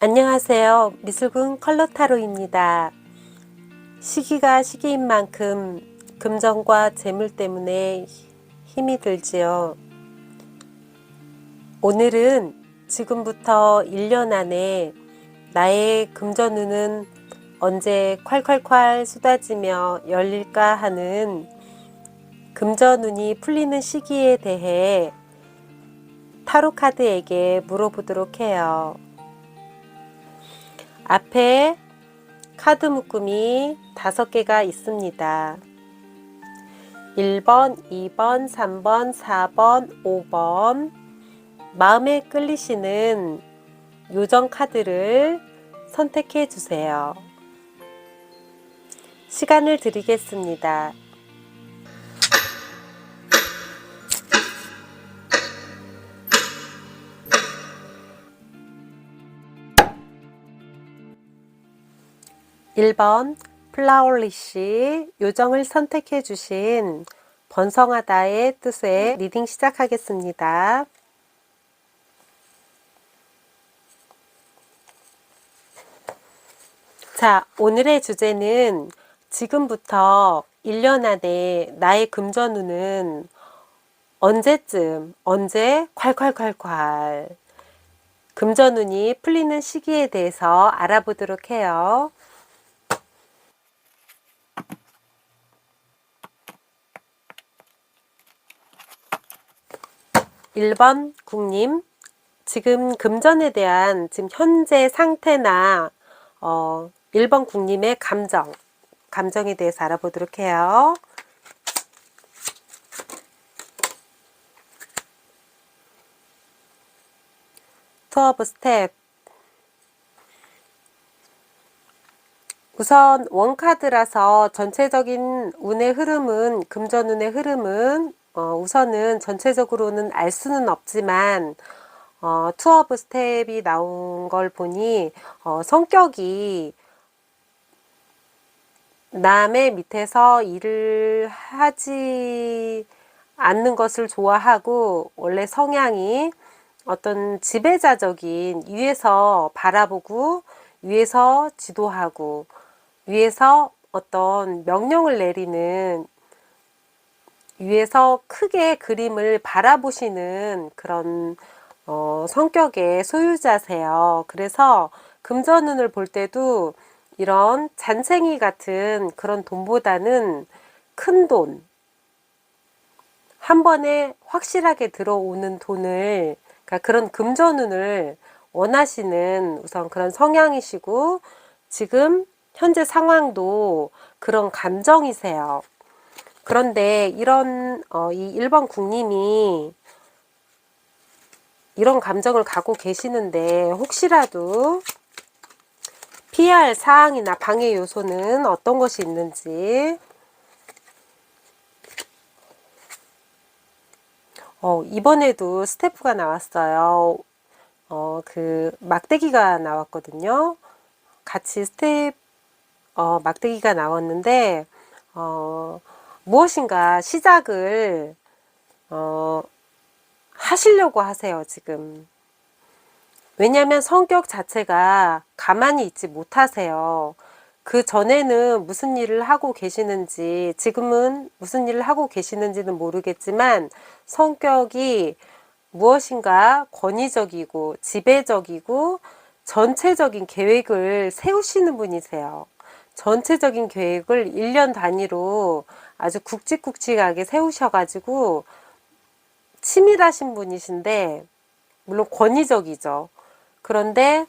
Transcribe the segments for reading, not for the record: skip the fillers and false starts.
안녕하세요. 미술군 컬러타로입니다. 시기가 시기인 만큼 금전과 재물 때문에 힘이 들지요. 오늘은 지금부터 1년 안에 나의 금전운은 언제 콸콸콸 쏟아지며 열릴까 하는 금전운이 풀리는 시기에 대해 타로 카드에게 물어보도록 해요. 앞에 카드 묶음이 5개가 있습니다. 1번, 2번, 3번, 4번, 5번. 마음에 끌리시는 요정 카드를 선택해 주세요. 시간을 드리겠습니다. (1번) 플라워리쉬 요정을 선택해 주신 번성하다의 뜻의 리딩 시작하겠습니다. 자, 오늘의 주제는 지금부터 1년 안에 나의 금전운은 언제쯤, 언제 콸콸콸콸 금전운이 풀리는 시기에 대해서 알아보도록 해요. (1번) 국님, 지금 금전에 대한 지금 현재 상태나 1번 국님의 감정에 대해서 알아보도록 해요. 투 오브 스텝. 우선 원카드라서 전체적인 운의 흐름은, 금전운의 흐름은 우선은 전체적으로는 알 수는 없지만 투 오브 스텝이 나온 걸 보니 성격이 남의 밑에서 일을 하지 않는 것을 좋아하고, 원래 성향이 어떤 지배자적인, 위에서 바라보고 위에서 지도하고 위에서 어떤 명령을 내리는, 위에서 크게 그림을 바라보시는 그런 성격의 소유자세요. 그래서 금전운을 볼 때도 이런 잔챙이 같은 그런 돈보다는 큰 돈, 한 번에 확실하게 들어오는 돈을, 그러니까 그런 금전운을 원하시는 우선 그런 성향이시고, 지금 현재 상황도 그런 감정이세요. 그런데 이런 이 1번 국님이 이런 감정을 갖고 계시는데, 혹시라도 피해야 할 사항이나 방해 요소는 어떤 것이 있는지. 이번에도 스태프가 나왔어요. 그 막대기가 나왔거든요. 같이 막대기가 나왔는데, 무엇인가 시작을 하시려고 하세요, 지금. 왜냐하면 성격 자체가 가만히 있지 못하세요. 그 전에는 무슨 일을 하고 계시는지, 지금은 무슨 일을 하고 계시는지는 모르겠지만, 성격이 무엇인가 권위적이고 지배적이고 전체적인 계획을 세우시는 분이세요. 전체적인 계획을 1년 단위로 아주 굵직굵직하게 세우셔가지고 치밀하신 분이신데, 물론 권위적이죠. 그런데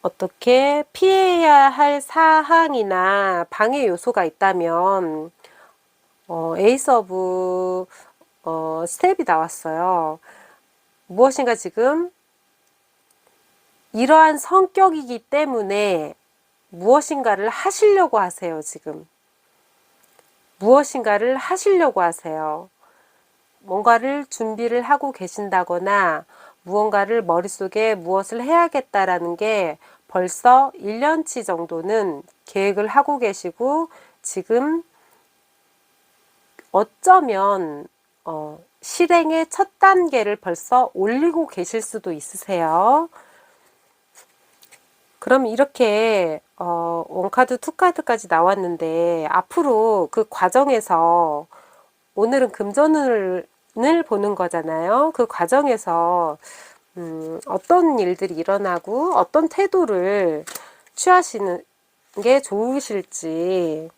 어떻게 피해야 할 사항이나 방해 요소가 있다면 에이스 오브 스텝이 나왔어요. 무엇인가 지금 이러한 성격이기 때문에 무엇인가를 하시려고 하세요. 지금 무엇인가를 하시려고 하세요. 뭔가를 준비를 하고 계신다거나, 무언가를 머릿속에 무엇을 해야겠다라는 게 벌써 1년치 정도는 계획을 하고 계시고, 지금 어쩌면 실행의 첫 단계를 벌써 올리고 계실 수도 있으세요. 그럼 이렇게 원카드, 투카드까지 나왔는데 앞으로 그 과정에서 오늘은 금전운을 보는 거잖아요. 그 과정에서 어떤 일들이 일어나고 어떤 태도를 취하시는 게 좋으실지.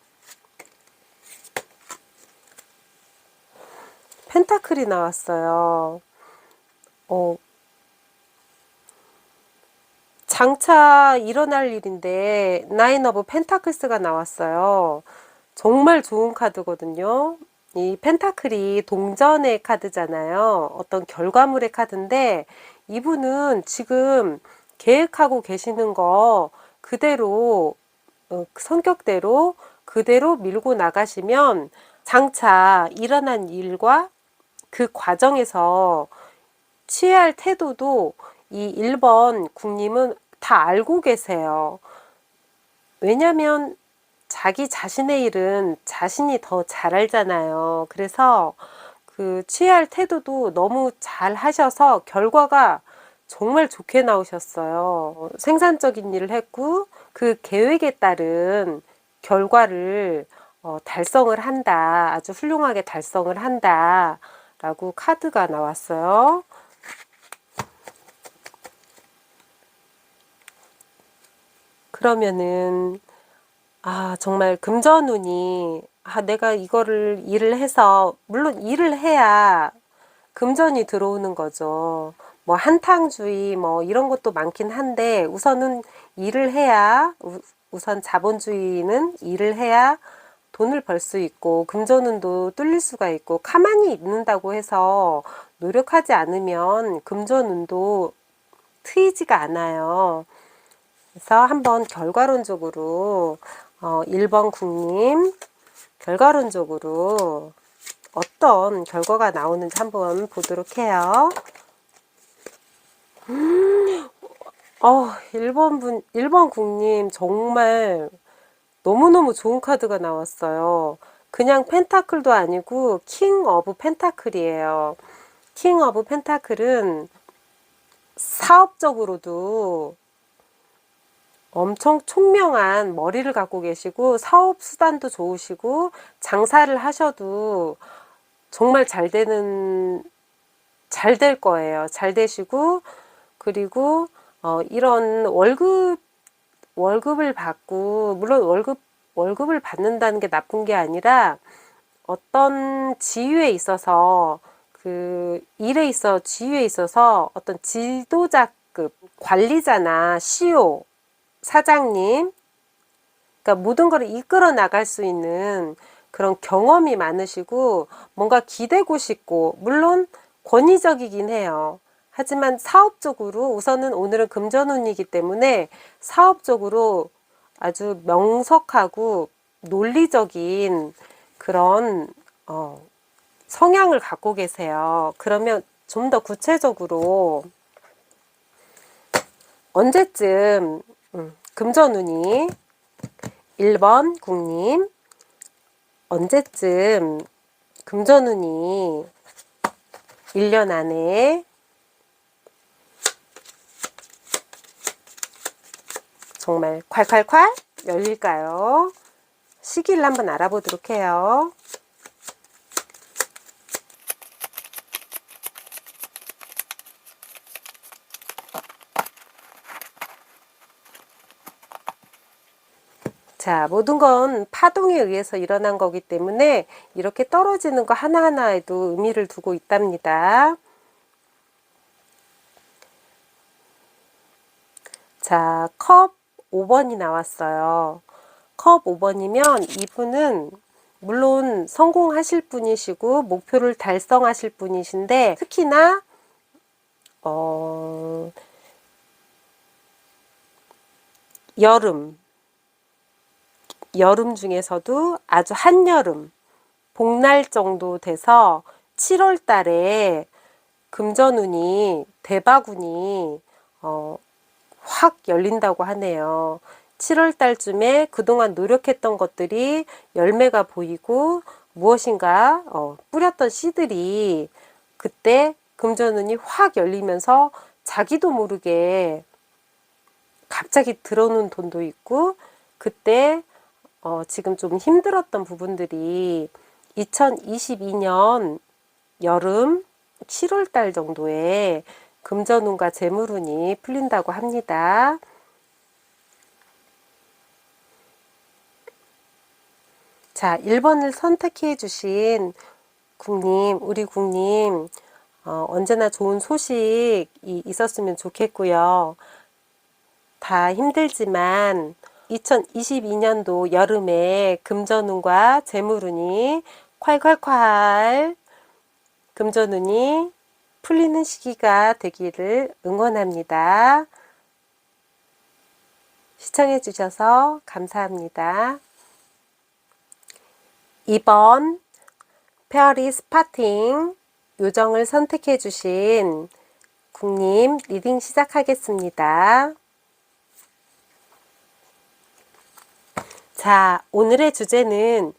펜타클이 나왔어요. 장차 일어날 일인데 나인 오브 펜타클스가 나왔어요. 정말 좋은 카드거든요. 이 펜타클이 동전의 카드잖아요. 어떤 결과물의 카드인데 이분은 지금 계획하고 계시는 거 그대로 성격대로 그대로 밀고 나가시면 장차 일어난 일과 그 과정에서 취해야 할 태도도 이 1번 국님은 다 알고 계세요. 왜냐면 자기 자신의 일은 자신이 더 잘 알잖아요. 그래서 그 취해야 할 태도도 너무 잘 하셔서 결과가 정말 좋게 나오셨어요. 생산적인 일을 했고 그 계획에 따른 결과를 달성을 한다. 아주 훌륭하게 달성을 한다. 라고 카드가 나왔어요. 그러면은 정말 금전운이 내가 이거를 일을 해서 물론 일을 해야 금전이 들어오는 거죠. 뭐 한탕주의 뭐 이런 것도 많긴 한데 우선은 일을 해야 우선 자본주의는 일을 해야 돈을 벌 수 있고 금전운도 뚫릴 수가 있고 가만히 있는다고 해서 노력하지 않으면 금전운도 트이지가 않아요. 그래서 한번 결과론적으로 1번 국님 결과론적으로 어떤 결과가 나오는지 한번 보도록 해요. 1번 국님 정말 너무너무 좋은 카드가 나왔어요. 그냥 펜타클도 아니고 킹 오브 펜타클이에요. 킹 오브 펜타클은 사업적으로도 엄청 총명한 머리를 갖고 계시고 사업 수단도 좋으시고 장사를 하셔도 정말 잘 될 거예요. 잘 되시고 그리고 이런 월급을 받고 물론 월급을 받는다는 게 나쁜 게 아니라 어떤 지위에 있어서 그 일에 있어 지위에 있어서 어떤 지도자급 관리자나 CEO 사장님, 그러니까 모든 걸 이끌어 나갈 수 있는 그런 경험이 많으시고 뭔가 기대고 싶고 물론 권위적이긴 해요. 하지만 사업적으로 우선은 오늘은 금전운이기 때문에 사업적으로 아주 명석하고 논리적인 그런 성향을 갖고 계세요. 그러면 좀 더 구체적으로 언제쯤 금전운이 1번 국님 언제쯤 금전운이 1년 안에 정말 콸콸콸 열릴까요? 시기를 한번 알아보도록 해요. 자, 모든 건 파동에 의해서 일어난 거기 때문에 이렇게 떨어지는 거 하나하나에도 의미를 두고 있답니다. 자, 컵 5번이 나왔어요. 컵 5번이면 이분은 물론 성공하실 분이시고 목표를 달성하실 분이신데 특히나 여름 중에서도 아주 한여름 복날 정도 돼서 7월 달에 금전운이 대박운이 확 열린다고 하네요. 7월 달쯤에 그동안 노력했던 것들이 열매가 보이고 무엇인가 뿌렸던 씨들이 그때 금전운이 확 열리면서 자기도 모르게 갑자기 들어오는 돈도 있고, 그때 지금 좀 힘들었던 부분들이 2022년 여름 7월 달 정도에 금전운과 재물운이 풀린다고 합니다. 자, 1번을 선택해 주신 국님, 우리 국님, 언제나 좋은 소식이 있었으면 좋겠고요. 다 힘들지만 2022년도 여름에 금전운과 재물운이 콸콸콸 금전운이 풀리는 시기가 되기를 응원합니다. 시청해 주셔서 감사합니다. 2번 페어리 스파팅 요정을 선택해 주신 국님 리딩 시작하겠습니다. 자, 오늘의 주제는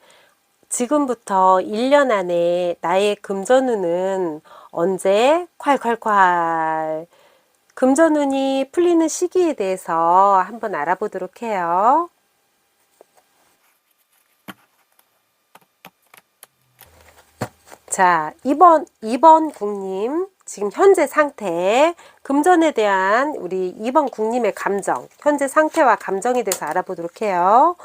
지금부터 1년 안에 나의 금전운은 언제 콸콸콸 금전운이 풀리는 시기에 대해서 한번 알아보도록 해요. 자, 2번 국님 지금 현재 상태 금전에 대한 우리 2번 국님의 감정 현재 상태와 감정에 대해서 알아보도록 해요.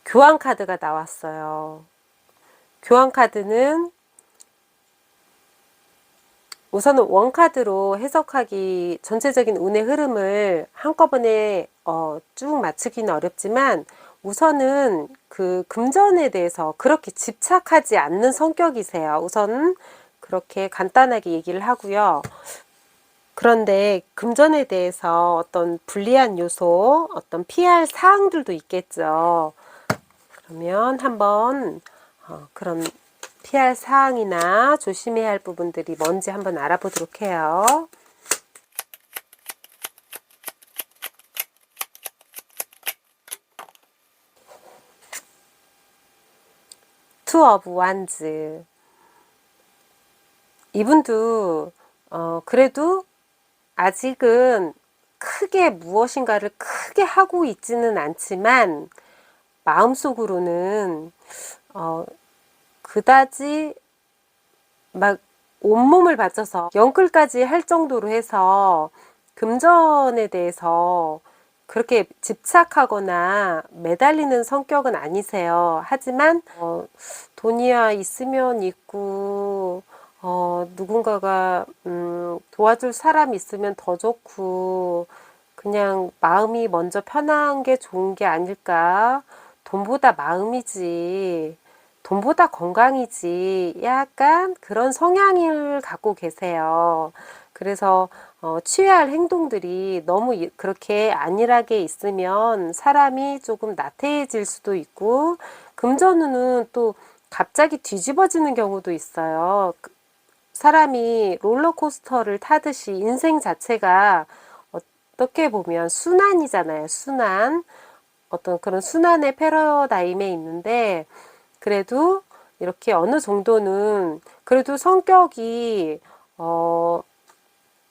교환 카드가 나왔어요. 교환 카드는 우선은 원카드로 해석하기 전체적인 운의 흐름을 한꺼번에 쭉 맞추기는 어렵지만 우선은 그 금전에 대해서 그렇게 집착하지 않는 성격이세요. 우선 그렇게 간단하게 얘기를 하고요. 그런데 금전에 대해서 어떤 불리한 요소, 어떤 피할 사항들도 있겠죠. 그러면 한번 그런 피할 사항이나 조심해야 할 부분들이 뭔지 한번 알아보도록 해요. 투 오브 완즈 이분도 그래도 아직은 크게 무엇인가를 크게 하고 있지는 않지만 마음속으로는 그다지 막 온몸을 바쳐서 영끌까지 할 정도로 해서 금전에 대해서 그렇게 집착하거나 매달리는 성격은 아니세요. 하지만 돈이야 있으면 있고 누군가가 도와줄 사람 있으면 더 좋고 그냥 마음이 먼저 편한 게 좋은 게 아닐까. 돈보다 마음이지. 돈보다 건강이지. 약간 그런 성향을 갖고 계세요. 그래서 취해야 할 행동들이 너무 그렇게 안일하게 있으면 사람이 조금 나태해질 수도 있고 금전운은 또 갑자기 뒤집어지는 경우도 있어요. 사람이 롤러코스터를 타듯이 인생 자체가 어떻게 보면 순환이잖아요. 순환. 어떤 그런 순환의 패러다임에 있는데 그래도 이렇게 어느 정도는 그래도 성격이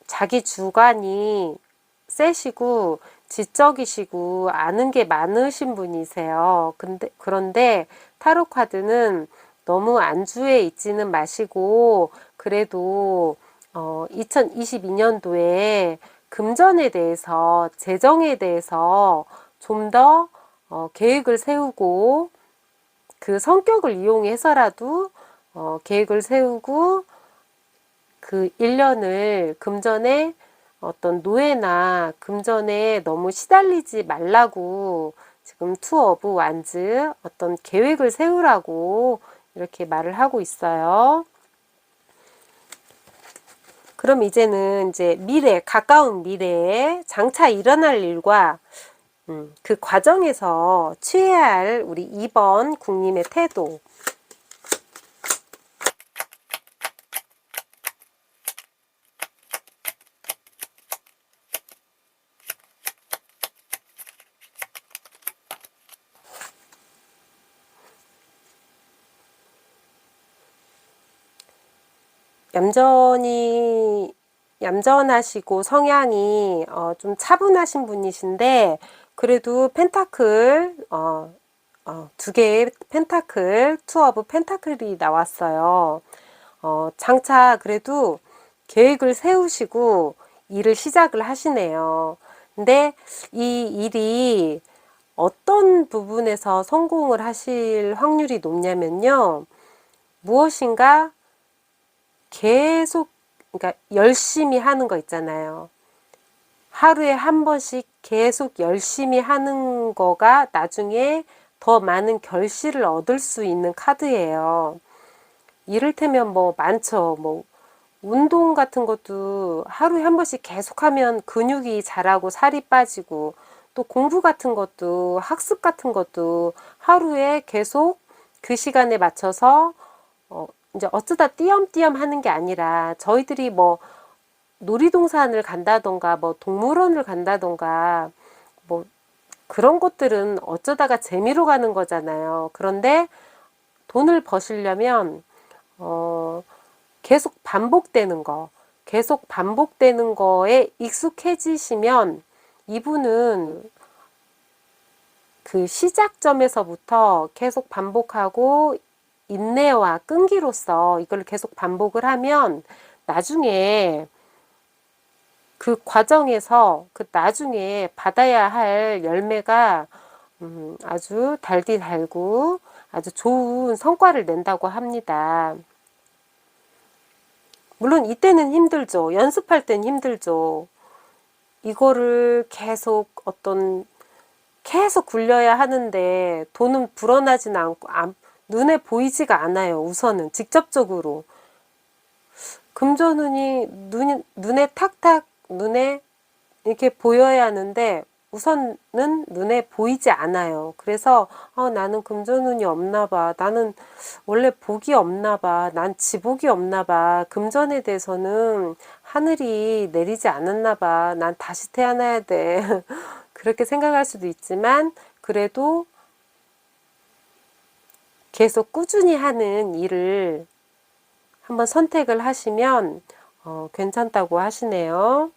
자기 주관이 세시고 지적이시고 아는 게 많으신 분이세요. 그런데 타로 카드는 너무 안주해 있지는 마시고 그래도 2022년도에 금전에 대해서 재정에 대해서 좀 더 계획을 세우고 그 성격을 이용해서라도 계획을 세우고 그 1년을 금전에 어떤 노예나 금전에 너무 시달리지 말라고 지금 투 오브 완즈 어떤 계획을 세우라고 이렇게 말을 하고 있어요. 그럼 이제는 이제 미래, 가까운 미래에 장차 일어날 일과 그 과정에서 취해야 할 우리 2번 국님의 태도. 얌전히 얌전하시고 성향이 좀 차분하신 분이신데 그래도 펜타클 두 개의 펜타클, 투 오브 펜타클이 나왔어요. 장차 그래도 계획을 세우시고 일을 시작을 하시네요. 근데 이 일이 어떤 부분에서 성공을 하실 확률이 높냐면요. 무엇인가 계속, 그러니까 열심히 하는 거 있잖아요. 하루에 한 번씩 계속 열심히 하는 거가 나중에 더 많은 결실을 얻을 수 있는 카드예요. 이를테면 뭐 많죠. 뭐 운동 같은 것도 하루에 한 번씩 계속하면 근육이 자라고 살이 빠지고, 또 공부 같은 것도 학습 같은 것도 하루에 계속 그 시간에 맞춰서 이제 어쩌다 띄엄띄엄 하는 게 아니라, 저희들이 뭐 놀이동산을 간다던가 뭐 동물원을 간다던가 뭐 그런 것들은 어쩌다가 재미로 가는 거잖아요. 그런데 돈을 버시려면 계속 반복되는 거, 계속 반복되는 거에 익숙해지시면 이분은 그 시작점에서부터 계속 반복하고 인내와 끈기로서 이걸 계속 반복을 하면 나중에 그 과정에서 그 나중에 받아야 할 열매가 아주 달디 달고 아주 좋은 성과를 낸다고 합니다. 물론 이때는 힘들죠. 연습할 땐 힘들죠. 이거를 계속 굴려야 하는데 돈은 불어나지는 않고 눈에 보이지가 않아요. 우선은 직접적으로. 금전운이 눈에 탁탁 눈에 이렇게 보여야 하는데 우선은 눈에 보이지 않아요. 그래서 나는 금전운이 없나 봐. 나는 원래 복이 없나 봐. 난 지복이 없나 봐. 금전에 대해서는 하늘이 내리지 않았나 봐. 난 다시 태어나야 돼. 그렇게 생각할 수도 있지만 그래도 계속 꾸준히 하는 일을 한번 선택을 하시면 괜찮다고 하시네요.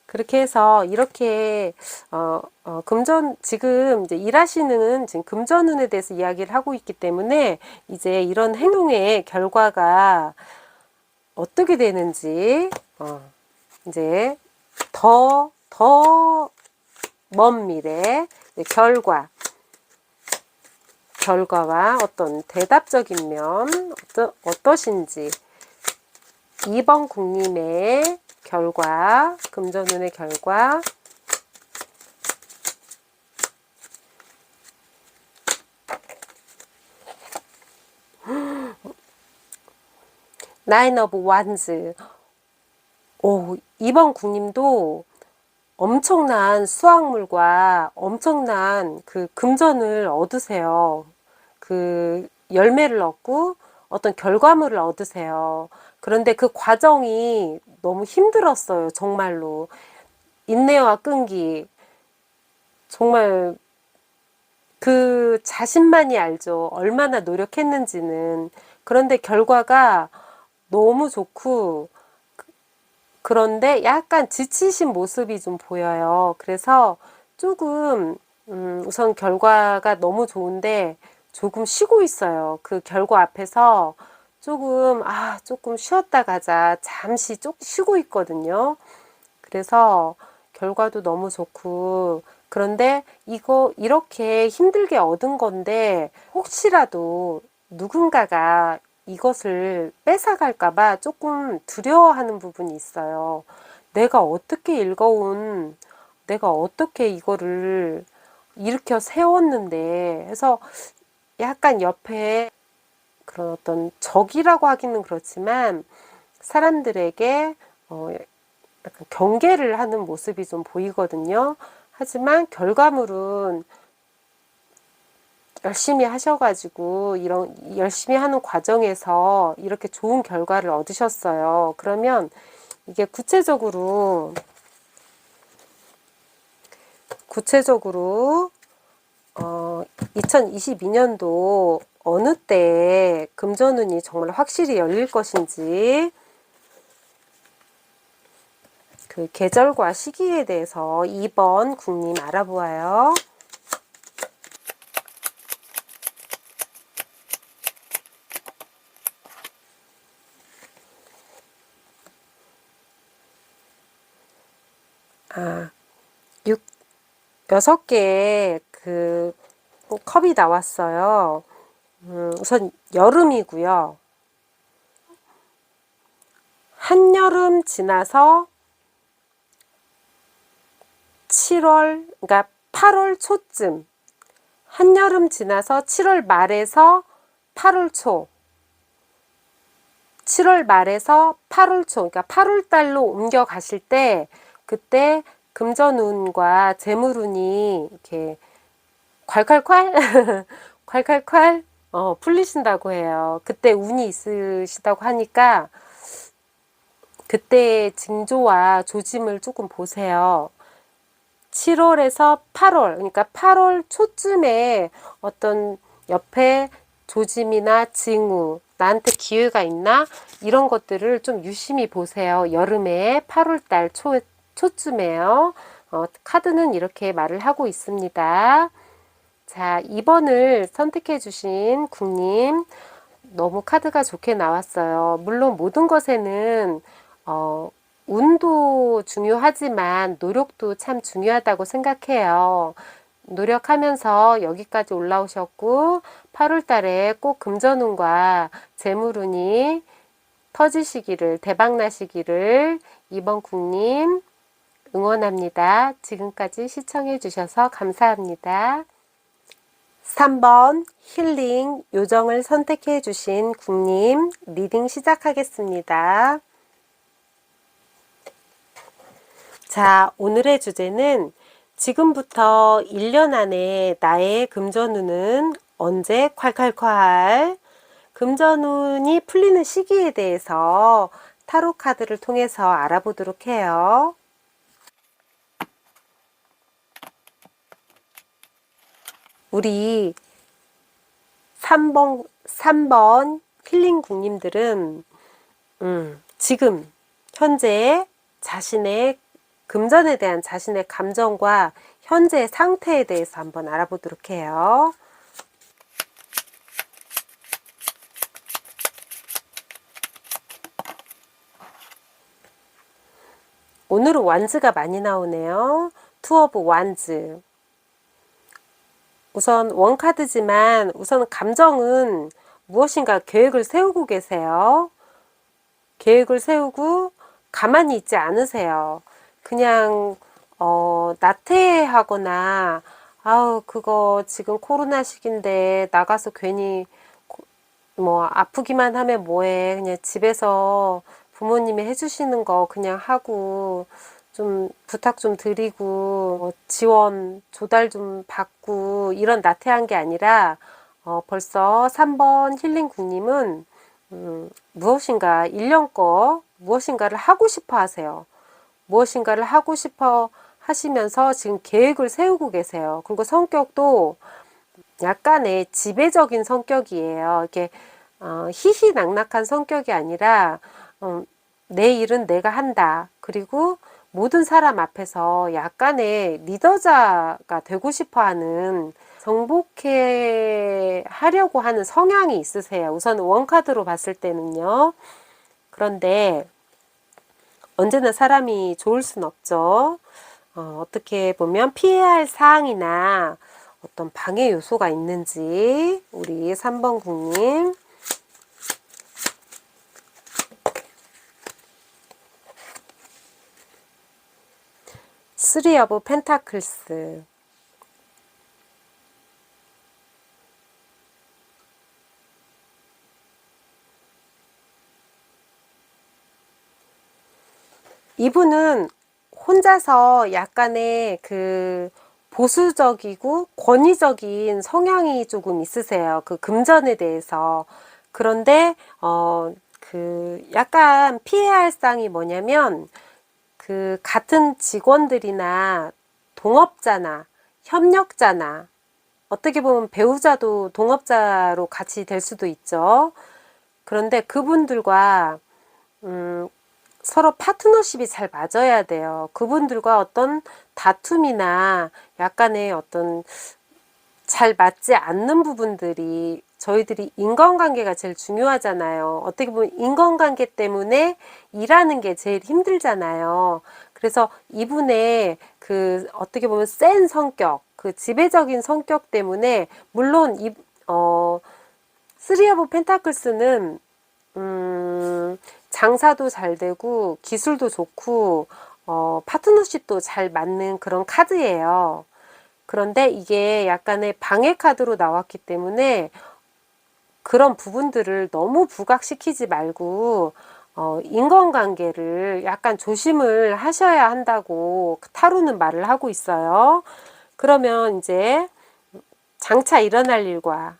그렇게 해서 이렇게 지금 이제 일하시는 지금 금전운에 대해서 이야기를 하고 있기 때문에 이제 이런 행동의 결과가 어떻게 되는지 이제 더 먼 미래 결과와 어떤 대답적인 면 어떠신지 2번 국님의 결과, 금전운의 결과. 나인 오브 완즈. 2번 국님도 엄청난 수확물과 엄청난 그 금전을 얻으세요. 그 열매를 얻고 어떤 결과물을 얻으세요. 그런데 그 과정이 너무 힘들었어요. 정말로. 인내와 끈기. 정말 그 자신만이 알죠. 얼마나 노력했는지는. 그런데 결과가 너무 좋고, 그런데 약간 지치신 모습이 좀 보여요. 그래서 조금, 우선 결과가 너무 좋은데 조금 쉬고 있어요. 그 결과 앞에서 조금 쉬었다 가자. 잠시 쉬고 있거든요. 그래서 결과도 너무 좋고, 그런데 이렇게 힘들게 얻은 건데, 혹시라도 누군가가 이것을 뺏어갈까봐 조금 두려워하는 부분이 있어요. 내가 어떻게 이거를 일으켜 세웠는데, 해서 약간 옆에 그런 어떤 적이라고 하기는 그렇지만, 사람들에게 약간 경계를 하는 모습이 좀 보이거든요. 하지만 결과물은 열심히 하셔가지고 이런 열심히 하는 과정에서 이렇게 좋은 결과를 얻으셨어요. 그러면 이게 구체적으로 2022년도 어느 때에 금전운이 정말 확실히 열릴 것인지 그 계절과 시기에 대해서 2번 국님 알아보아요. 아, 6개의 그 컵이 나왔어요. 우선 여름이고요. 한여름 지나서 7월, 그러니까 8월 초쯤. 한여름 지나서 7월 말에서 8월 초. 7월 말에서 8월 초, 그러니까 8월 달로 옮겨 가실 때 그때 금전운과 재물운이 이렇게 콸콸콸 콸콸콸 풀리신다고 해요. 그때 운이 있으시다고 하니까 그때의 징조와 조짐을 조금 보세요. 7월에서 8월, 그러니까 8월 초쯤에 어떤 옆에 조짐이나 징후, 나한테 기회가 있나? 이런 것들을 좀 유심히 보세요. 여름에 8월달 초쯤에요. 카드는 이렇게 말을 하고 있습니다. 자, 2번을 선택해 주신 국님, 너무 카드가 좋게 나왔어요. 물론 모든 것에는 운도 중요하지만 노력도 참 중요하다고 생각해요. 노력하면서 여기까지 올라오셨고 8월 달에 꼭 금전운과 재물운이 터지시기를, 대박나시기를 2번 국님 응원합니다. 지금까지 시청해 주셔서 감사합니다. 3번 힐링 요정을 선택해 주신 국님 리딩 시작하겠습니다. 자, 오늘의 주제는 지금부터 1년 안에 나의 금전운은 언제 콸콸콸 금전운이 풀리는 시기에 대해서 타로 카드를 통해서 알아보도록 해요. 우리 3번 힐링 국님들은 지금 현재 자신의 금전에 대한 자신의 감정과 현재 상태에 대해서 한번 알아보도록 해요. 오늘은 완즈가 많이 나오네요. 투 오브 완즈. 우선 원카드지만 우선 감정은 무엇인가 계획을 세우고 계세요. 계획을 세우고 가만히 있지 않으세요. 그냥 나태해하거나 아우 그거 지금 코로나 시기인데 나가서 괜히 뭐 아프기만 하면 뭐해 그냥 집에서 부모님이 해주시는 거 그냥 하고 좀 부탁 좀 드리고 지원 조달 좀 받고 이런 나태한 게 아니라 벌써 3번 힐링 국님은 무엇인가 1년 거 무엇인가를 하고 싶어 하세요. 무엇인가를 하고 싶어 하시면서 지금 계획을 세우고 계세요. 그리고 성격도 약간의 지배적인 성격이에요. 이렇게 희희낙낙한 성격이 아니라 내 일은 내가 한다. 그리고 모든 사람 앞에서 약간의 리더자가 되고 싶어하는 정복해 하려고 하는 성향이 있으세요. 우선 원카드로 봤을 때는요. 그런데 언제나 사람이 좋을 순 없죠. 어떻게 보면 피해야 할 사항이나 어떤 방해 요소가 있는지 우리 3번 국님 쓰리 오브 펜타클스 이분은 혼자서 약간의 그 보수적이고 권위적인 성향이 조금 있으세요. 그 금전에 대해서. 그런데 그 약간 피해야 할 사항이 뭐냐면 그 같은 직원들이나 동업자나 협력자나 어떻게 보면 배우자도 동업자로 같이 될 수도 있죠. 그런데 그분들과 서로 파트너십이 잘 맞아야 돼요. 그분들과 어떤 다툼이나 약간의 어떤 잘 맞지 않는 부분들이, 저희들이 인간관계가 제일 중요하잖아요. 어떻게 보면 인간관계 때문에 일하는 게 제일 힘들잖아요. 그래서 이분의 그 어떻게 보면 센 성격, 그 지배적인 성격 때문에, 물론 쓰리 오브 펜타클스는 장사도 잘 되고 기술도 좋고 파트너십도 잘 맞는 그런 카드예요. 그런데 이게 약간의 방해 카드로 나왔기 때문에 그런 부분들을 너무 부각시키지 말고 인간관계를 약간 조심을 하셔야 한다고 타로는 말을 하고 있어요. 그러면 이제 장차 일어날 일과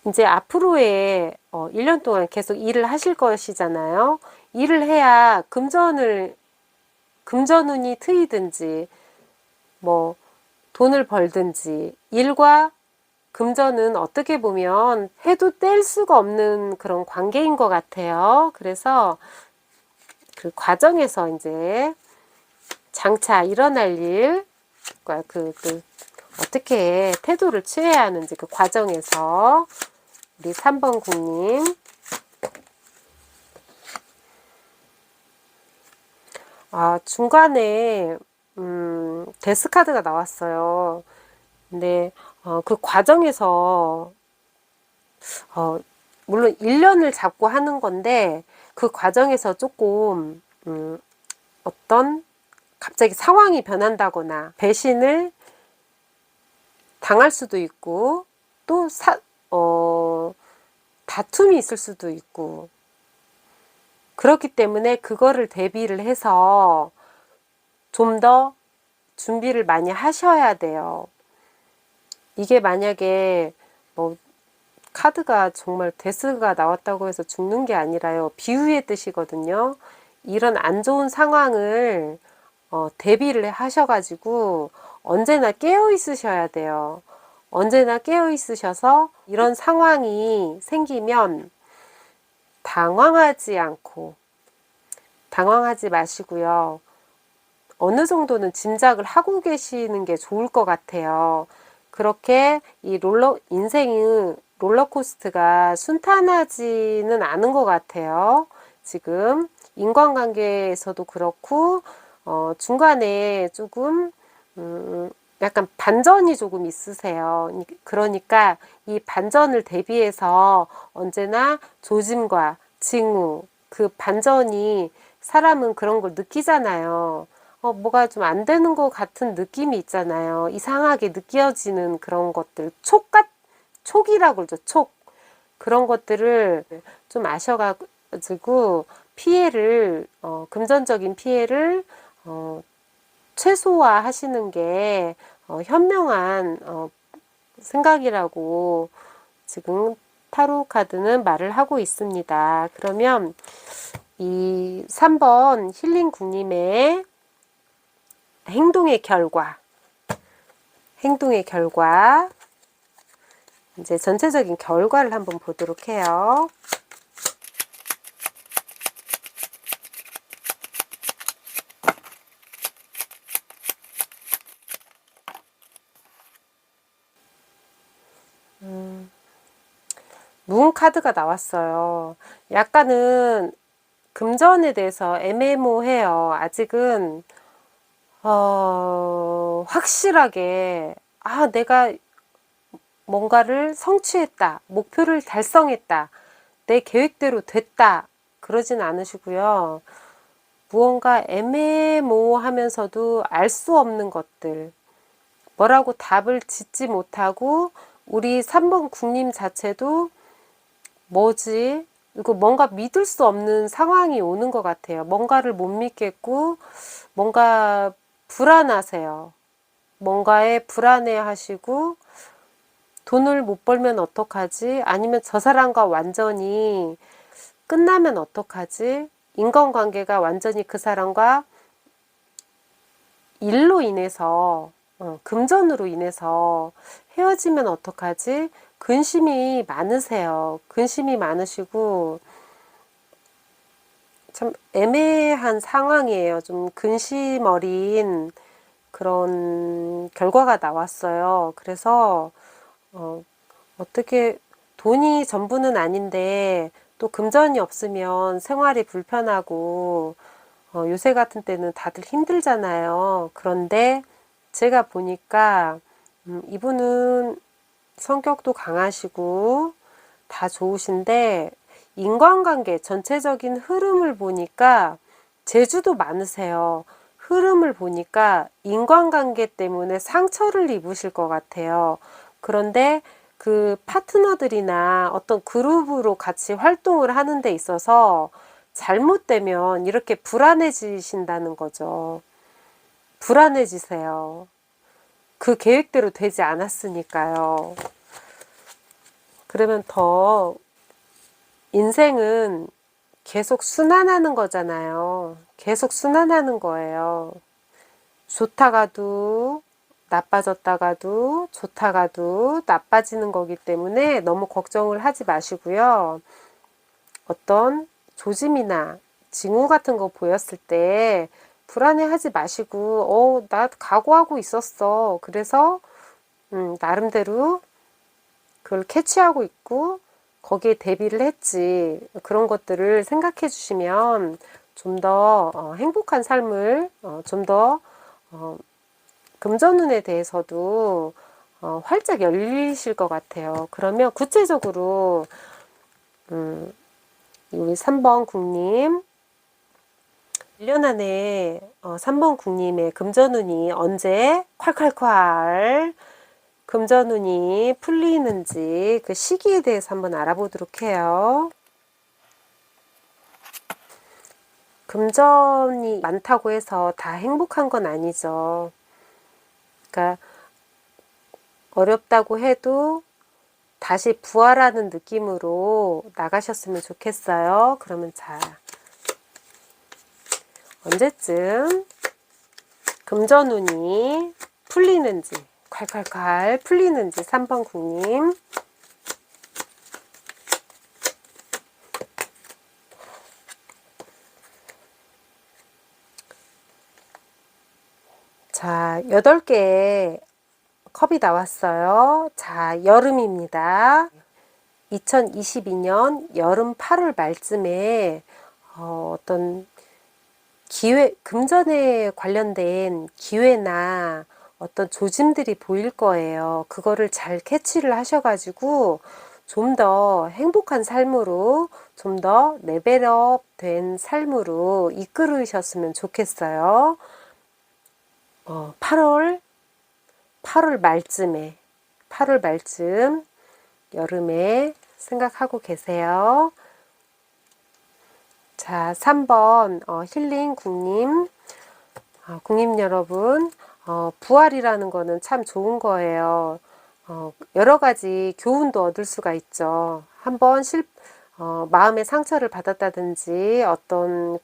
이제 앞으로의 1년 동안 계속 일을 하실 것이잖아요. 일을 해야 금전운이 트이든지 뭐 돈을 벌든지, 일과 금전은 어떻게 보면 해도 뗄 수가 없는 그런 관계인 것 같아요. 그래서 그 과정에서 이제 장차 일어날 일과 그 어떻게 태도를 취해야 하는지 그 과정에서 우리 3번 국님 중간에 데스 카드가 나왔어요. 근데 그 과정에서 물론 1년을 잡고 하는 건데 그 과정에서 조금 어떤 갑자기 상황이 변한다거나 배신을 당할 수도 있고 또 다툼이 있을 수도 있고, 그렇기 때문에 그거를 대비를 해서 좀 더 준비를 많이 하셔야 돼요. 이게 만약에 뭐 카드가 정말 데스가 나왔다고 해서 죽는 게 아니라요. 비유의 뜻이거든요. 이런 안 좋은 상황을 대비를 하셔가지고 언제나 깨어 있으셔야 돼요. 언제나 깨어 있으셔서 이런 상황이 생기면 당황하지 마시고요. 어느 정도는 짐작을 하고 계시는 게 좋을 것 같아요. 그렇게 이 인생의 롤러코스터가 순탄하지는 않은 것 같아요. 지금 인간관계에서도 그렇고 중간에 조금 약간 반전이 조금 있으세요. 그러니까 이 반전을 대비해서 언제나 조짐과 징후, 그 반전이, 사람은 그런 걸 느끼잖아요. 뭐가 좀 안 되는 것 같은 느낌이 있잖아요. 이상하게 느껴지는 그런 것들, 촉이라고 그러죠. 촉. 그런 것들을 좀 아셔가지고 금전적인 피해를 최소화하시는 게 현명한 생각이라고 지금 타로 카드는 말을 하고 있습니다. 그러면 이 3번 힐링 국님의 행동의 결과 이제 전체적인 결과를 한번 보도록 해요. 문 카드가 나왔어요. 약간은 금전에 대해서 애매모호해요. 아직은 확실하게 내가 뭔가를 성취했다, 목표를 달성했다, 내 계획대로 됐다, 그러진 않으시고요. 무언가 애매모호하면서도 알 수 없는 것들, 뭐라고 답을 짓지 못하고, 우리 3번 국님 자체도 뭐지? 이거 뭔가 믿을 수 없는 상황이 오는 것 같아요. 뭔가를 못 믿겠고, 뭔가 불안하세요. 뭔가에 불안해 하시고, 돈을 못 벌면 어떡하지? 아니면 저 사람과 완전히 끝나면 어떡하지? 인간관계가 완전히 그 사람과 일로 인해서, 금전으로 인해서 헤어지면 어떡하지? 근심이 많으세요. 근심이 많으시고, 참 애매한 상황이에요. 좀 근심 어린 그런 결과가 나왔어요. 그래서 어떻게 돈이 전부는 아닌데 또 금전이 없으면 생활이 불편하고 요새 같은 때는 다들 힘들잖아요. 그런데 제가 보니까 이분은 성격도 강하시고 다 좋으신데 인간관계 전체적인 흐름을 보니까 재주도 많으세요. 흐름을 보니까 인간관계 때문에 상처를 입으실 것 같아요. 그런데 그 파트너들이나 어떤 그룹으로 같이 활동을 하는 데 있어서 잘못되면 이렇게 불안해지신다는 거죠. 불안해지세요. 그 계획대로 되지 않았으니까요. 그러면 더 인생은 계속 순환하는 거잖아요. 계속 순환하는 거예요. 좋다가도 나빠졌다가도 좋다가도 나빠지는 거기 때문에 너무 걱정을 하지 마시고요. 어떤 조짐이나 징후 같은 거 보였을 때 불안해하지 마시고 나 각오하고 있었어. 그래서 나름대로 그걸 캐치하고 있고 거기에 대비를 했지. 그런 것들을 생각해 주시면 좀 더 행복한 삶을 좀 더 금전운에 대해서도 활짝 열리실 것 같아요. 그러면 구체적으로 우리 3번 국님 1년 안에 3번 국님의 금전운이 언제 콸콸콸 금전운이 풀리는지 그 시기에 대해서 한번 알아보도록 해요. 금전이 많다고 해서 다 행복한 건 아니죠. 그러니까 어렵다고 해도 다시 부활하는 느낌으로 나가셨으면 좋겠어요. 그러면 자, 언제쯤 금전운이 풀리는지 콸콸콸 풀리는지 3번 국님 자, 8개의 컵이 나왔어요. 자, 여름입니다. 2022년 여름 8월 말쯤에 어떤 기회, 금전에 관련된 기회나 어떤 조짐들이 보일 거예요. 그거를 잘 캐치를 하셔가지고 좀 더 행복한 삶으로, 좀 더 레벨업 된 삶으로 이끌으셨으면 좋겠어요. 8월 말쯤에, 8월 말쯤 여름에 생각하고 계세요. 자, 3번 힐링 국님. 국님 여러분, 부활이라는 거는 참 좋은 거예요. 여러 가지 교훈도 얻을 수가 있죠. 한번 마음의 상처를 받았다든지 어떤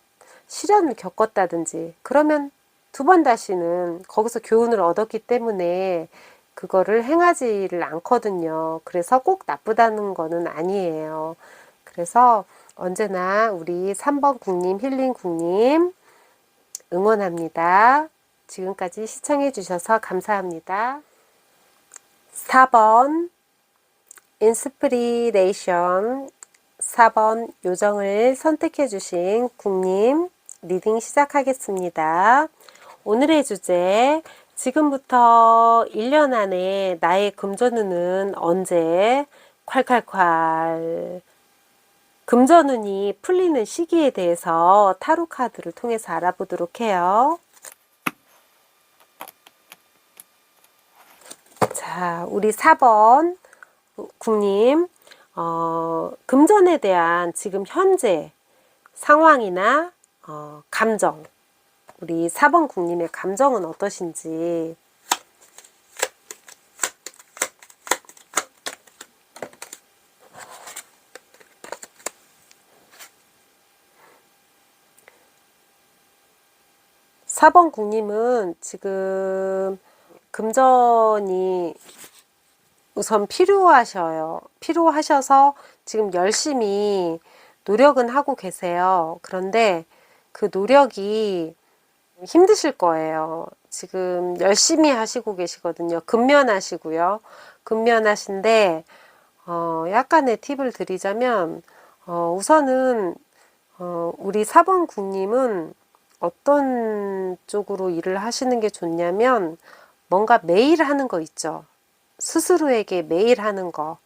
시련을 겪었다든지 그러면 두 번 다시는 거기서 교훈을 얻었기 때문에 그거를 행하지를 않거든요. 그래서 꼭 나쁘다는 거는 아니에요. 그래서 언제나 우리 3번 국님, 힐링 국님 응원합니다. 지금까지 시청해 주셔서 감사합니다. 4번 인스피레이션 4번 요정을 선택해 주신 국님 리딩 시작하겠습니다. 오늘의 주제 지금부터 1년 안에 나의 금전운은 언제 콸콸콸 금전운이 풀리는 시기에 대해서 타로 카드를 통해서 알아보도록 해요. 자, 우리 4번 국님 금전에 대한 지금 현재 상황이나 감정 우리 4번 국님의 감정은 어떠신지 4번 국님은 지금 금전이 우선 필요하셔서 지금 열심히 노력은 하고 계세요. 그런데 그 노력이 힘드실 거예요. 지금 열심히 하시고 계시거든요. 근면하시고요. 근면하신데 약간의 팁을 드리자면 우선은 우리 4번 국님은 어떤 쪽으로 일을 하시는 게 좋냐면 뭔가 매일 하는 거 있죠. 스스로에게 매일 하는 거.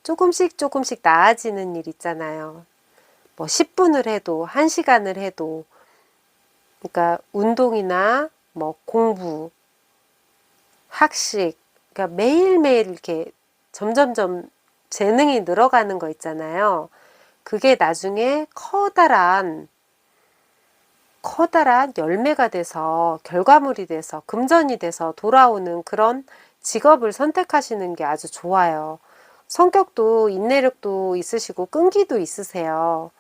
조금씩 조금씩 나아지는 일 있잖아요. 뭐 10분을 해도 1시간을 해도 그러니까 운동이나 뭐 공부, 학식 그러니까 매일매일 이렇게 점점점 재능이 늘어가는 거 있잖아요. 그게 나중에 커다란 열매가 돼서 결과물이 돼서 금전이 돼서 돌아오는 그런 직업을 선택하시는 게 아주 좋아요. 성격도 인내력도 있으시고 끈기도 있으세요.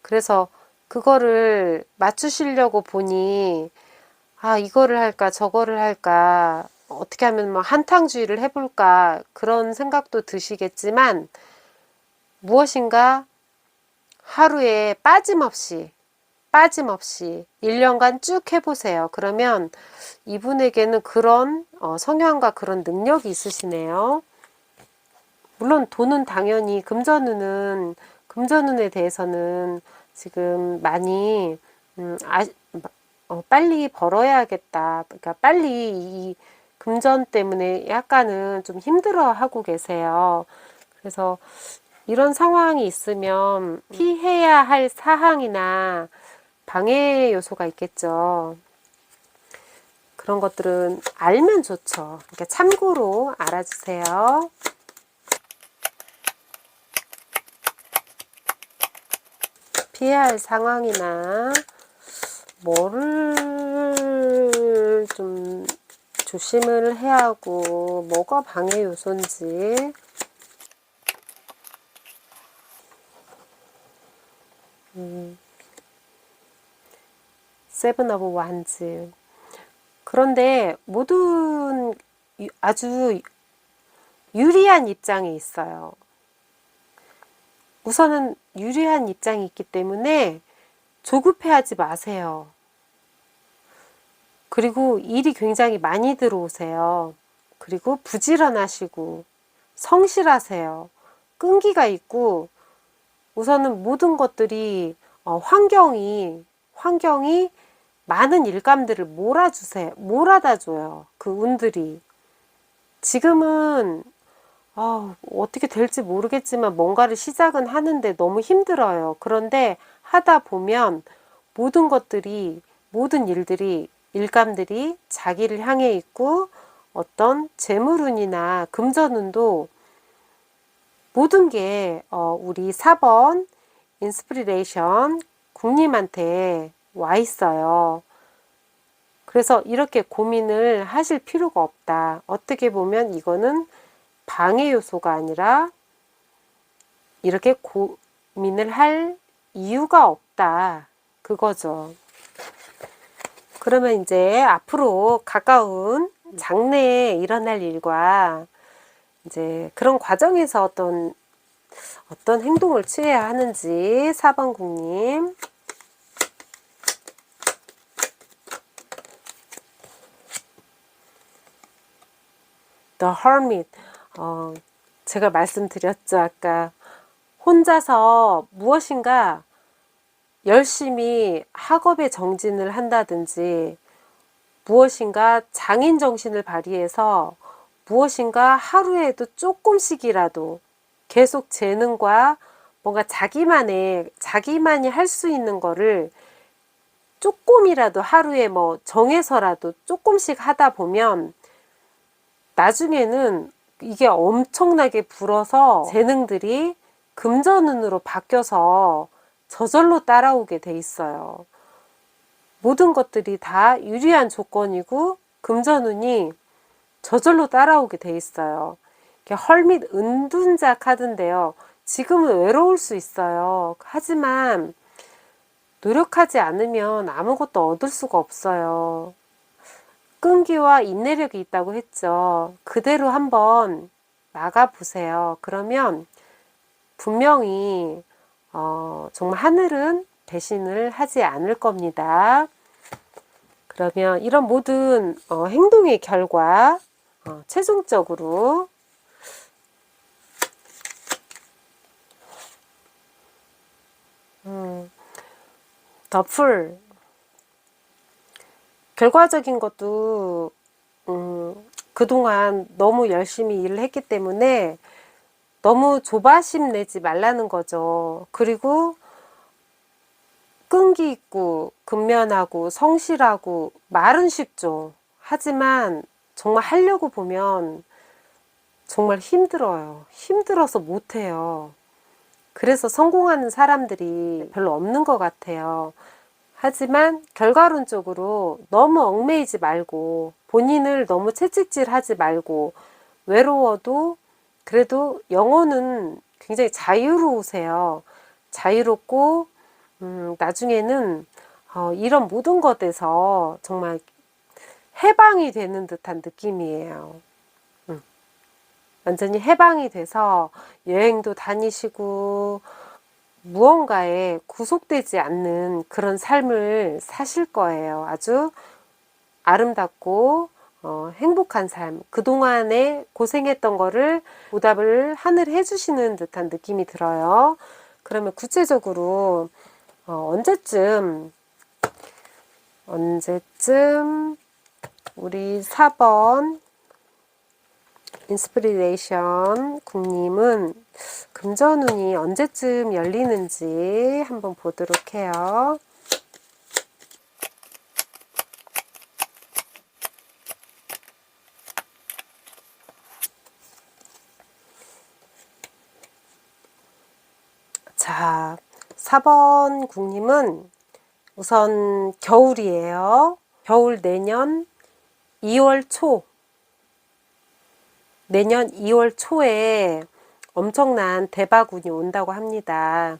그래서 그거를 맞추시려고 보니 이거를 할까 저거를 할까 어떻게 하면 뭐 한탕주의를 해볼까 그런 생각도 드시겠지만 무엇인가 하루에 빠짐없이 1년간 쭉 해보세요. 그러면 이분에게는 그런 성향과 그런 능력이 있으시네요. 물론 돈은 당연히 금전운에 대해서는 지금 많이 빨리 벌어야겠다. 그러니까 빨리 이 금전 때문에 약간은 좀 힘들어하고 계세요. 그래서 이런 상황이 있으면 피해야 할 사항이나 방해 요소가 있겠죠. 그런 것들은 알면 좋죠. 그러니까 참고로 알아주세요. 피해야 할 상황이나 뭐를 좀 조심을 해야 하고 뭐가 방해 요소인지 세븐 오브 완즈. 그런데 모든 아주 유리한 입장에 있어요. 우선은 유리한 입장이 있기 때문에 조급해하지 마세요. 그리고 일이 굉장히 많이 들어오세요. 그리고 부지런하시고 성실하세요. 끈기가 있고 우선은 모든 것들이 환경이 많은 일감들을 몰아다 줘요. 그 운들이. 지금은 어떻게 될지 모르겠지만 뭔가를 시작은 하는데 너무 힘들어요. 그런데 하다 보면 모든 일들이, 일감들이 자기를 향해 있고 어떤 재물운이나 금전운도 모든 게 우리 4번 인스피레이션 국님한테 와 있어요. 그래서 이렇게 고민을 하실 필요가 없다. 어떻게 보면 이거는 방해 요소가 아니라 이렇게 고민을 할 이유가 없다. 그거죠. 그러면 이제 앞으로 가까운 장래에 일어날 일과 이제 그런 과정에서 어떤 행동을 취해야 하는지 4번 국님. The Hermit. 제가 말씀드렸죠. 아까 혼자서 무엇인가 열심히 학업에 정진을 한다든지 무엇인가 장인 정신을 발휘해서 무엇인가 하루에도 조금씩이라도 계속 재능과 뭔가 자기만이 할 수 있는 거를 조금이라도 하루에 뭐 정해서라도 조금씩 하다 보면 나중에는 이게 엄청나게 불어서 재능들이 금전운으로 바뀌어서 저절로 따라오게 돼 있어요. 모든 것들이 다 유리한 조건이고 금전운이 저절로 따라오게 돼 있어요. 헐밋 은둔자 카드인데요. 지금은 외로울 수 있어요. 하지만 노력하지 않으면 아무것도 얻을 수가 없어요. 끈기와 인내력이 있다고 했죠. 그대로 한번 나가보세요. 그러면 분명히 정말 하늘은 배신을 하지 않을 겁니다. 그러면 이런 모든 행동의 결과 최종적으로 더풀 결과적인 것도 그동안 너무 열심히 일을 했기 때문에 너무 조바심 내지 말라는 거죠. 그리고 끈기 있고 근면하고 성실하고 말은 쉽죠. 하지만 정말 하려고 보면 정말 힘들어요. 힘들어서 못해요. 그래서 성공하는 사람들이 별로 없는 것 같아요. 하지만 결과론적으로 너무 얽매이지 말고 본인을 너무 채찍질하지 말고 외로워도 그래도 영혼은 굉장히 자유로우세요. 자유롭고 나중에는 이런 모든 것에서 정말 해방이 되는 듯한 느낌이에요. 완전히 해방이 돼서 여행도 다니시고 무언가에 구속되지 않는 그런 삶을 사실 거예요. 아주 아름답고 행복한 삶. 그동안에 고생했던 거를 보답을 하늘이 해주시는 듯한 느낌이 들어요. 그러면 구체적으로 언제쯤 우리 4번 인스피레이션 국님은 금전운이 언제쯤 열리는지 한번 보도록 해요. 자, 4번 국님은 우선 겨울이에요. 겨울 내년 2월 초. 내년 2월 초에 엄청난 대박운이 온다고 합니다.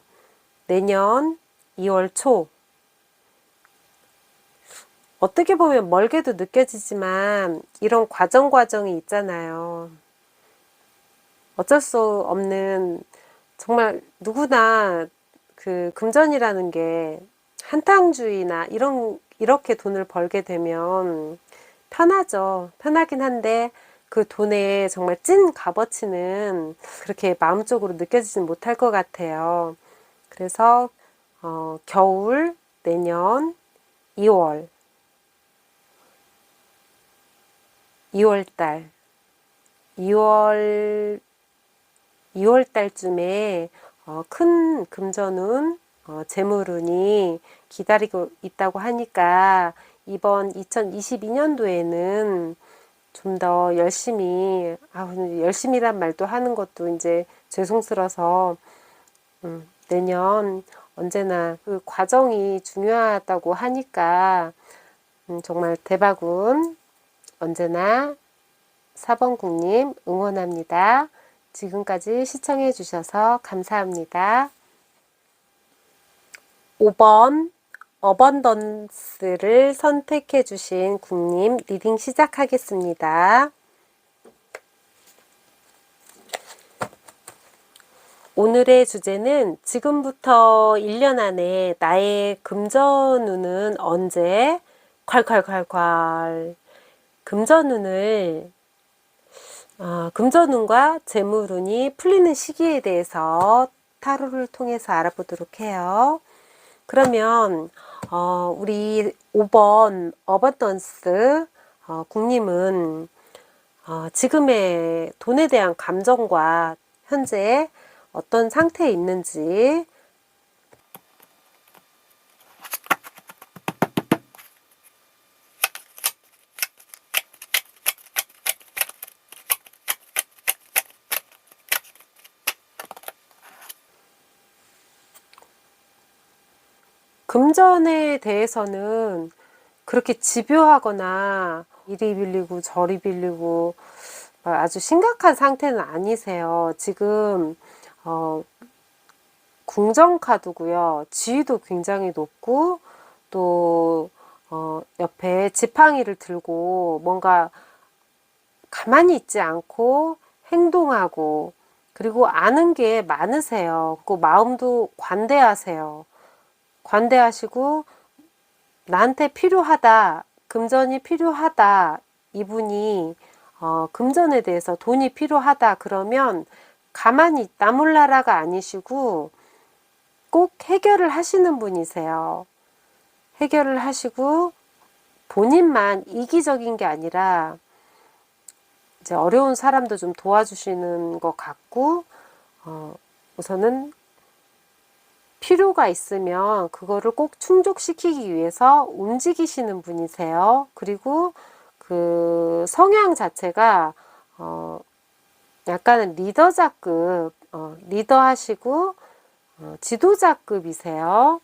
내년 2월 초. 어떻게 보면 멀게도 느껴지지만 이런 과정이 있잖아요. 어쩔 수 없는 정말 누구나 그 금전이라는 게 한탕주의나 이렇게 돈을 벌게 되면 편하죠. 편하긴 한데 그 돈에 정말 찐 값어치는 그렇게 마음적으로 느껴지진 못할 것 같아요. 그래서 겨울 내년 2월 2월달 2월 달쯤에 큰 금전운, 재물운이 기다리고 있다고 하니까 이번 2022년도에는 좀 더 열심히, 열심히란 말도 하는 것도 이제 죄송스러워서 내년 언제나 그 과정이 중요하다고 하니까 정말 대박운 언제나 4번 국님 응원합니다. 지금까지 시청해 주셔서 감사합니다. 5번 어번던스를 선택해 주신 국님 리딩 시작하겠습니다. 오늘의 주제는 지금부터 1년 안에 나의 금전운은 언제 콸콸콸콸 금전운과 재물운이 풀리는 시기에 대해서 타로를 통해서 알아보도록 해요. 그러면 우리 5번 어버던스 국님은 지금의 돈에 대한 감정과 현재 어떤 상태에 있는지 금전에 대해서는 그렇게 집요하거나 이리 빌리고 저리 빌리고 아주 심각한 상태는 아니세요. 지금 궁정카드고요. 지위도 굉장히 높고 또 옆에 지팡이를 들고 뭔가 가만히 있지 않고 행동하고 그리고 아는 게 많으세요. 그 마음도 관대하세요. 관대하시고 나한테 필요하다, 금전이 필요하다, 이분이 금전에 대해서 돈이 필요하다 그러면 가만히 나몰라라가 아니시고 꼭 해결을 하시는 분이세요. 해결을 하시고 본인만 이기적인 게 아니라 이제 어려운 사람도 좀 도와주시는 것 같고, 우선은 필요가 있으면 그거를 꼭 충족시키기 위해서 움직이시는 분이세요. 그리고 그 성향 자체가 약간은 리더자급, 리더하시고 지도자급이세요.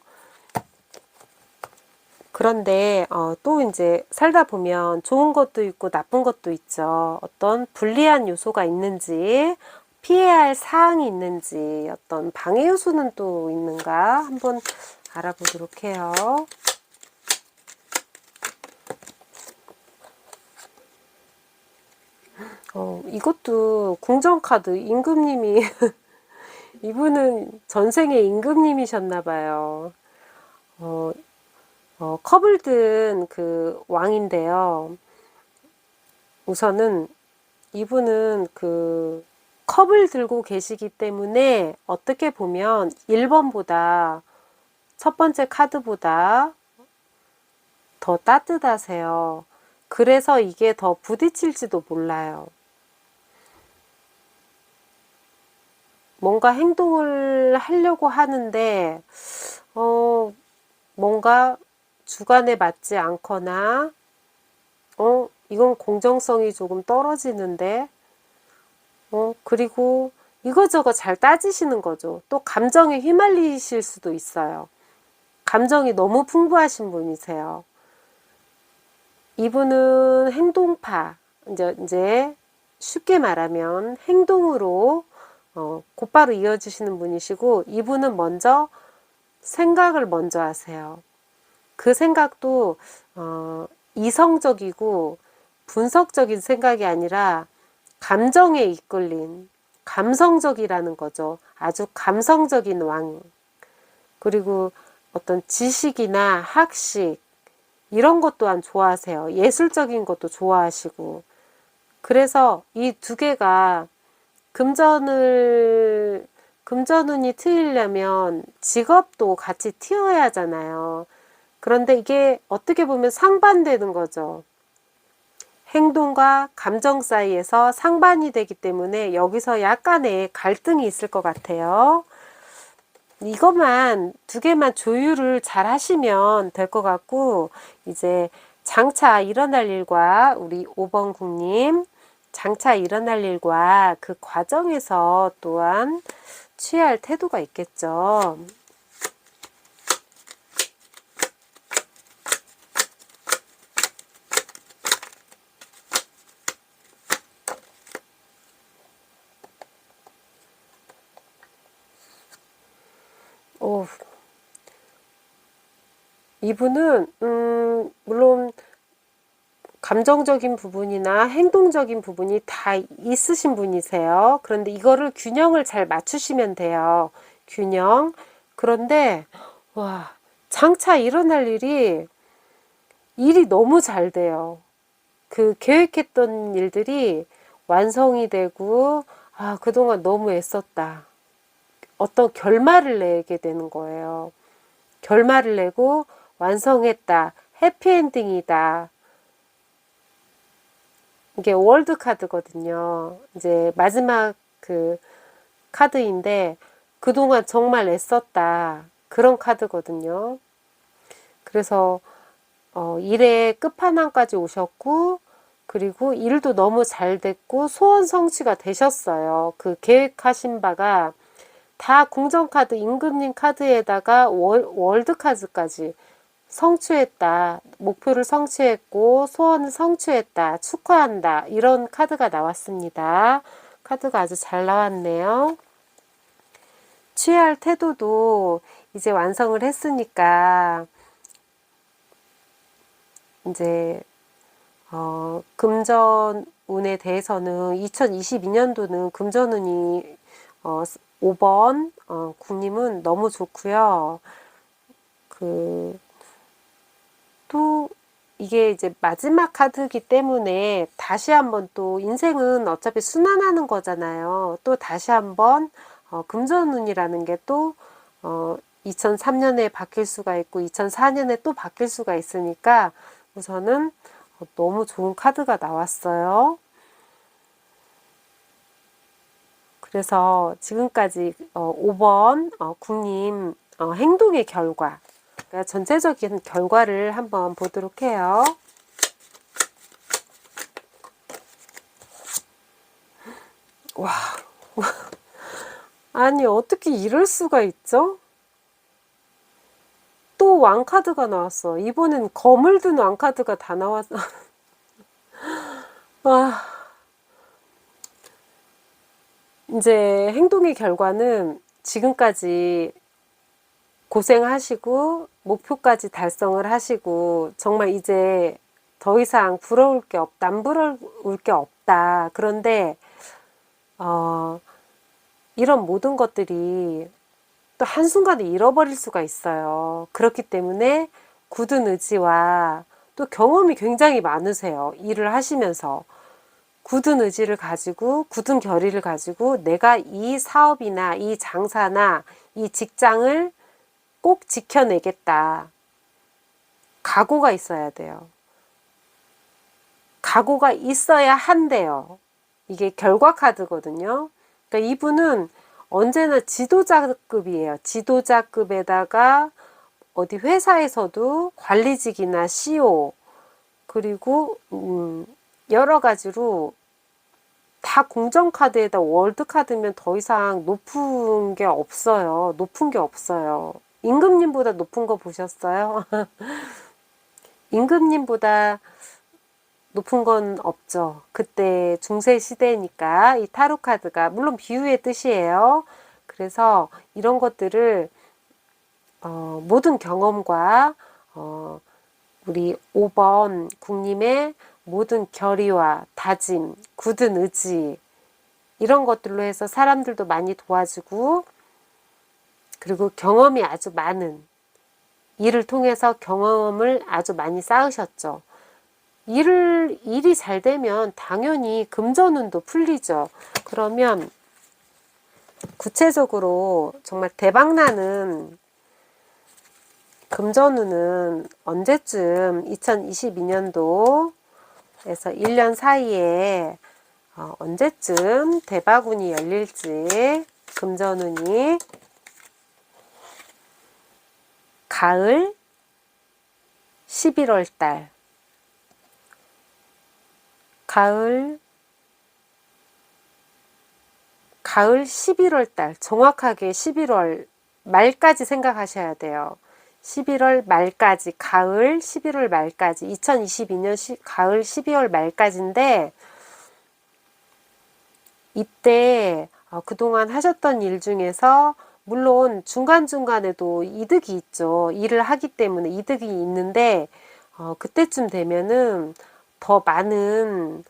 그런데 또 이제 살다 보면 좋은 것도 있고 나쁜 것도 있죠. 어떤 불리한 요소가 있는지, 피해야 할 사항이 있는지, 어떤 방해 요소는 또 있는가 한번 알아보도록 해요. 이것도 궁정카드 임금님이 이분은 전생에 임금님이셨나 봐요. 컵을 든 그 왕인데요. 우선은 이분은 그 컵을 들고 계시기 때문에 어떻게 보면 1번보다 첫 번째 카드보다 더 따뜻하세요. 그래서 이게 더 부딪힐지도 몰라요. 뭔가 행동을 하려고 하는데 뭔가 주관에 맞지 않거나 이건 공정성이 조금 떨어지는데 그리고 이거저거 잘 따지시는 거죠. 또 감정에 휘말리실 수도 있어요. 감정이 너무 풍부하신 분이세요. 이분은 행동파, 이제 쉽게 말하면 행동으로 곧바로 이어지시는 분이시고, 이분은 먼저 생각을 먼저 하세요. 그 생각도 이성적이고 분석적인 생각이 아니라 감정에 이끌린 감성적이라는 거죠. 아주 감성적인 왕. 그리고 어떤 지식이나 학식 이런 것 또한 좋아하세요. 예술적인 것도 좋아하시고. 그래서 이 두 개가 금전운이 트이려면 직업도 같이 튀어야 하잖아요. 그런데 이게 어떻게 보면 상반되는 거죠. 행동과 감정 사이에서 상반이 되기 때문에 여기서 약간의 갈등이 있을 것 같아요. 이것만 두 개만 조율을 잘 하시면 될 것 같고, 이제 장차 일어날 일과 우리 5번 국님 장차 일어날 일과 그 과정에서 또한 취할 태도가 있겠죠. 이분은 물론 감정적인 부분이나 행동적인 부분이 다 있으신 분이세요. 그런데 이거를 균형을 잘 맞추시면 돼요. 균형. 그런데 와, 장차 일어날 일이 너무 잘 돼요. 그 계획했던 일들이 완성이 되고 그동안 너무 애썼다. 어떤 결말을 내게 되는 거예요. 결말을 내고 완성했다. 해피엔딩이다. 이게 월드 카드거든요. 이제 마지막 그 카드인데 그동안 정말 애썼다. 그런 카드거든요. 그래서 일의 끝판왕까지 오셨고 그리고 일도 너무 잘 됐고 소원 성취가 되셨어요. 그 계획하신 바가 다 궁정카드, 임금님 카드에다가 월드카드까지 성취했다. 목표를 성취했고 소원을 성취했다. 축하한다. 이런 카드가 나왔습니다. 카드가 아주 잘 나왔네요. 취할 태도도 이제 완성을 했으니까 이제 금전운에 대해서는 2022년도는 금전운이 5번 국님은 너무 좋고요. 또 이게 이제 마지막 카드이기 때문에 다시 한번 또 인생은 어차피 순환하는 거잖아요. 또 다시 한번 금전운이라는 게 또 2003년에 바뀔 수가 있고 2004년에 또 바뀔 수가 있으니까 우선은 너무 좋은 카드가 나왔어요. 그래서 지금까지 5번 국님 행동의 결과, 그러니까 전체적인 결과를 한번 보도록 해요. 와, 아니 어떻게 이럴 수가 있죠? 또 왕카드가 나왔어. 이번엔 검을 든 왕카드가 다 나왔어. 와, 이제 행동의 결과는 지금까지 고생하시고 목표까지 달성을 하시고 정말 이제 더 이상 부러울 게 없다, 안 부러울 게 없다. 그런데 이런 모든 것들이 또 한순간에 잃어버릴 수가 있어요. 그렇기 때문에 굳은 의지와 또 경험이 굉장히 많으세요. 일을 하시면서. 굳은 의지를 가지고, 굳은 결의를 가지고 내가 이 사업이나 이 장사나 이 직장을 꼭 지켜내겠다. 각오가 있어야 돼요. 각오가 있어야 한대요. 이게 결과 카드거든요. 그러니까 이분은 언제나 지도자급이에요. 지도자급에다가 어디 회사에서도 관리직이나 CEO 그리고 여러 가지로 다 공정카드에다 월드카드면 더 이상 높은 게 없어요. 높은 게 없어요. 임금님보다 높은 거 보셨어요? 임금님보다 높은 건 없죠. 그때 중세 시대니까 이 타로 카드가 물론 비유의 뜻이에요. 그래서 이런 것들을 모든 경험과 우리 5번 국님의 모든 결의와 다짐, 굳은 의지 이런 것들로 해서 사람들도 많이 도와주고 그리고 경험이 아주 많은 일을 통해서 경험을 아주 많이 쌓으셨죠. 일이 잘 되면 당연히 금전운도 풀리죠. 그러면 구체적으로 정말 대박나는 금전운은 언제쯤 2022년도에서 1년 사이에 언제쯤 대박운이 열릴지 금전운이 가을 11월 달 가을 11월 달 정확하게 11월 말까지 생각하셔야 돼요. 11월 말까지 가을 11월 말까지 2022년 가을 12월 말까지인데 이때 그동안 하셨던 일 중에서 물론 중간중간에도 이득이 있죠. 일을 하기 때문에 이득이 있는데 그때쯤 되면은 더 많은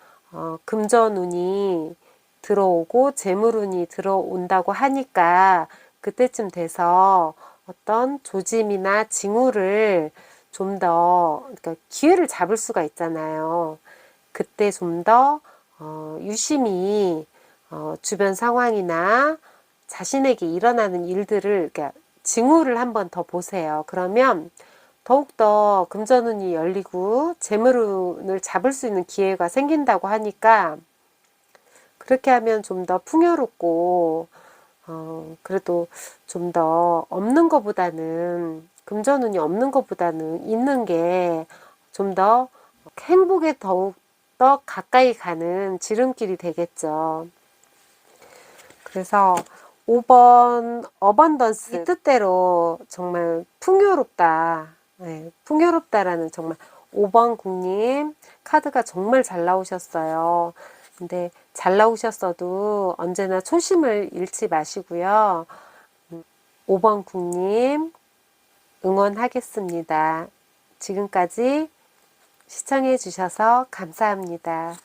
금전운이 들어오고 재물운이 들어온다고 하니까 그때쯤 돼서 어떤 조짐이나 징후를 좀 더 그러니까 기회를 잡을 수가 있잖아요. 그때 좀 더 유심히 주변 상황이나 자신에게 일어나는 일들을 그러니까 징후를 한번 더 보세요. 그러면 더욱더 금전운이 열리고 재물운을 잡을 수 있는 기회가 생긴다고 하니까 그렇게 하면 좀 더 풍요롭고 그래도 좀 더 없는 것보다는 금전운이 없는 것보다는 있는 게 좀 더 행복에 더욱 더 가까이 가는 지름길이 되겠죠. 그래서 5번 어번던스 이 뜻대로 정말 풍요롭다. 네, 풍요롭다라는 정말 5번 국님 카드가 정말 잘 나오셨어요. 근데 잘 나오셨어도 언제나 초심을 잃지 마시고요. 5번 국님 응원하겠습니다. 지금까지 시청해 주셔서 감사합니다.